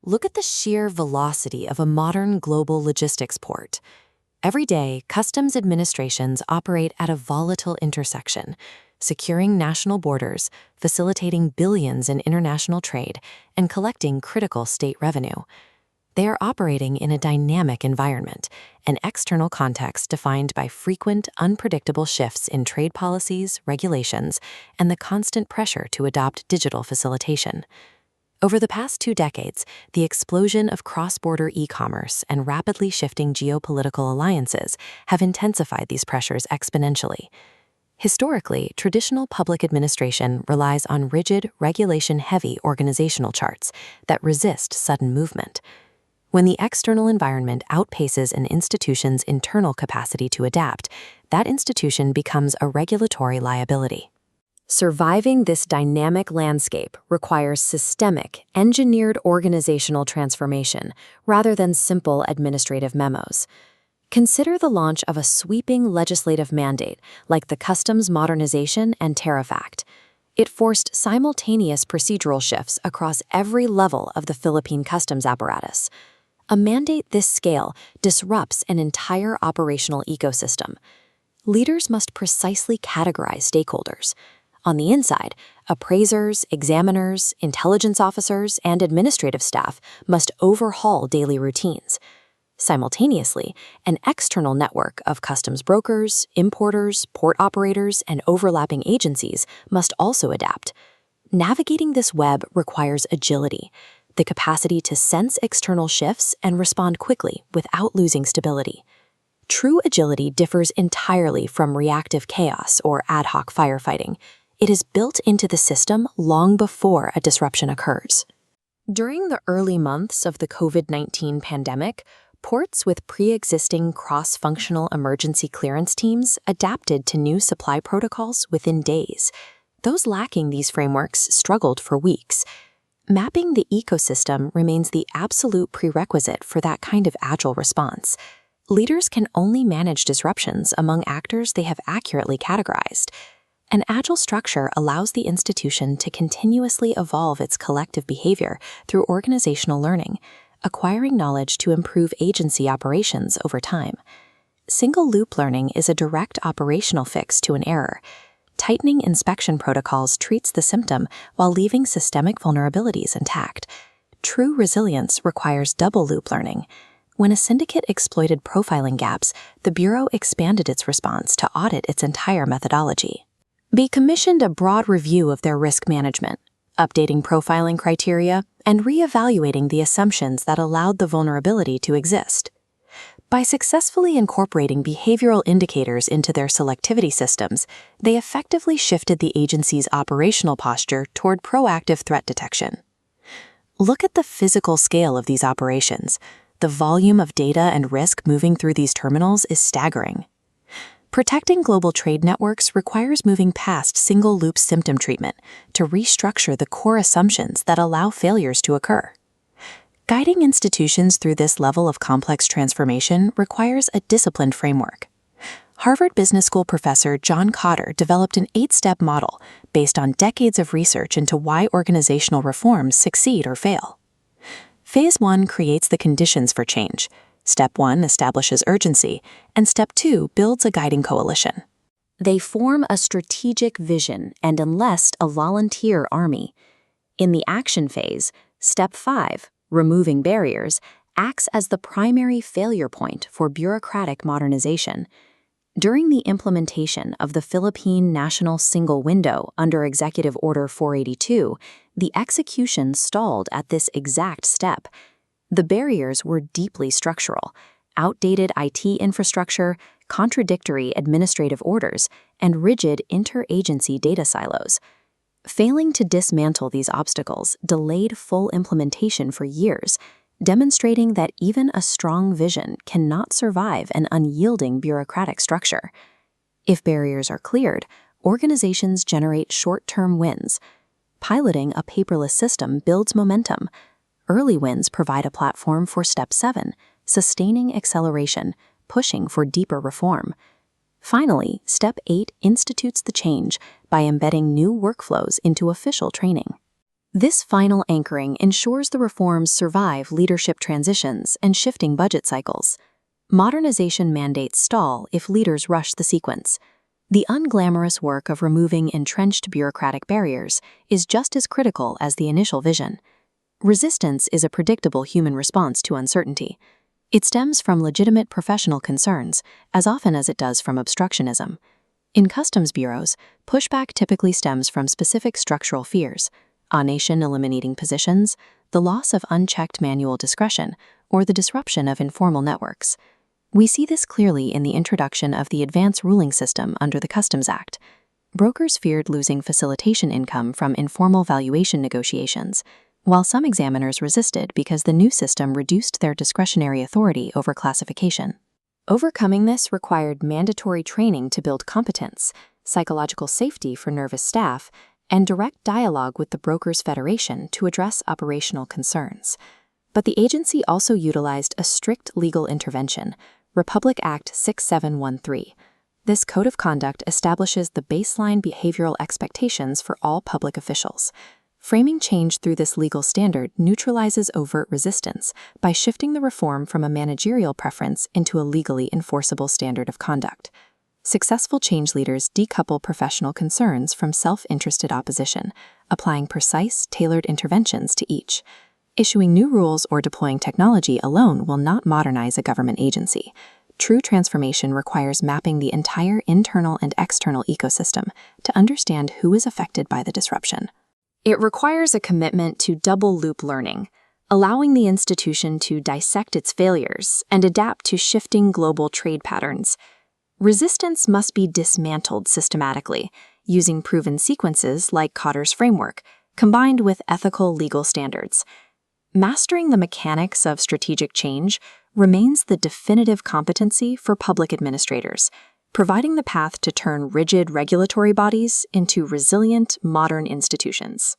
Look at the sheer velocity of a modern global logistics port. Every day, customs administrations operate at a volatile intersection, securing national borders, facilitating billions in international trade, and collecting critical state revenue. They are operating in a dynamic environment, an external context defined by frequent, unpredictable shifts in trade policies, regulations, and the constant pressure to adopt digital facilitation. Over the past 2 decades, the explosion of cross-border e-commerce and rapidly shifting geopolitical alliances have intensified these pressures exponentially. Historically, traditional public administration relies on rigid, regulation-heavy organizational charts that resist sudden movement. When the external environment outpaces an institution's internal capacity to adapt, that institution becomes a regulatory liability. Surviving this dynamic landscape requires systemic, engineered organizational transformation rather than simple administrative memos. Consider the launch of a sweeping legislative mandate like the Customs Modernization and Tariff Act. It forced simultaneous procedural shifts across every level of the Philippine customs apparatus. A mandate this scale disrupts an entire operational ecosystem. Leaders must precisely categorize stakeholders. On the inside, appraisers, examiners, intelligence officers, and administrative staff must overhaul daily routines. Simultaneously, an external network of customs brokers, importers, port operators, and overlapping agencies must also adapt. Navigating this web requires agility, the capacity to sense external shifts and respond quickly without losing stability. True agility differs entirely from reactive chaos or ad hoc firefighting. It is built into the system long before a disruption occurs. During the early months of the COVID-19 pandemic, ports with pre-existing cross-functional emergency clearance teams adapted to new supply protocols within days. Those lacking these frameworks struggled for weeks. Mapping the ecosystem remains the absolute prerequisite for that kind of agile response. Leaders can only manage disruptions among actors they have accurately categorized. An agile structure allows the institution to continuously evolve its collective behavior through organizational learning, acquiring knowledge to improve agency operations over time. Single-loop learning is a direct operational fix to an error. Tightening inspection protocols treats the symptom while leaving systemic vulnerabilities intact. True resilience requires double-loop learning. When a syndicate exploited profiling gaps, the Bureau expanded its response to audit its entire methodology. They commissioned a broad review of their risk management, updating profiling criteria and reevaluating the assumptions that allowed the vulnerability to exist. By successfully incorporating behavioral indicators into their selectivity systems, they effectively shifted the agency's operational posture toward proactive threat detection. Look at the physical scale of these operations. The volume of data and risk moving through these terminals is staggering. Protecting global trade networks requires moving past single-loop symptom treatment to restructure the core assumptions that allow failures to occur. Guiding institutions through this level of complex transformation requires a disciplined framework. Harvard Business School professor John Cotter developed an 8-step model based on decades of research into why organizational reforms succeed or fail. Phase 1 creates the conditions for change. Step 1 establishes urgency, and Step 2 builds a guiding coalition. They form a strategic vision and enlist a volunteer army. In the action phase, Step 5, removing barriers, acts as the primary failure point for bureaucratic modernization. During the implementation of the Philippine National Single Window under Executive Order 482, the execution stalled at this exact step. The barriers were deeply structural: outdated IT infrastructure, contradictory administrative orders, and rigid interagency data silos. Failing to dismantle these obstacles delayed full implementation for years, demonstrating that even a strong vision cannot survive an unyielding bureaucratic structure. If barriers are cleared, organizations generate short-term wins. Piloting a paperless system builds momentum. Early wins provide a platform for Step 7, sustaining acceleration, pushing for deeper reform. Finally, Step 8 institutes the change by embedding new workflows into official training. This final anchoring ensures the reforms survive leadership transitions and shifting budget cycles. Modernization mandates stall if leaders rush the sequence. The unglamorous work of removing entrenched bureaucratic barriers is just as critical as the initial vision. Resistance is a predictable human response to uncertainty. It stems from legitimate professional concerns, as often as it does from obstructionism. In customs bureaus, pushback typically stems from specific structural fears: a nation eliminating positions, the loss of unchecked manual discretion, or the disruption of informal networks. We see this clearly in the introduction of the advance ruling system under the Customs Act. Brokers feared losing facilitation income from informal valuation negotiations, while some examiners resisted because the new system reduced their discretionary authority over classification. Overcoming this required mandatory training to build competence, psychological safety for nervous staff, and direct dialogue with the Brokers' Federation to address operational concerns. But the agency also utilized a strict legal intervention, Republic Act 6713. This code of conduct establishes the baseline behavioral expectations for all public officials. Framing change through this legal standard neutralizes overt resistance by shifting the reform from a managerial preference into a legally enforceable standard of conduct. Successful change leaders decouple professional concerns from self-interested opposition, applying precise, tailored interventions to each. Issuing new rules or deploying technology alone will not modernize a government agency. True transformation requires mapping the entire internal and external ecosystem to understand who is affected by the disruption. It requires a commitment to double-loop learning, allowing the institution to dissect its failures and adapt to shifting global trade patterns. Resistance must be dismantled systematically, using proven sequences like Cotter's framework, combined with ethical legal standards. Mastering the mechanics of strategic change remains the definitive competency for public administrators, providing the path to turn rigid regulatory bodies into resilient, modern institutions.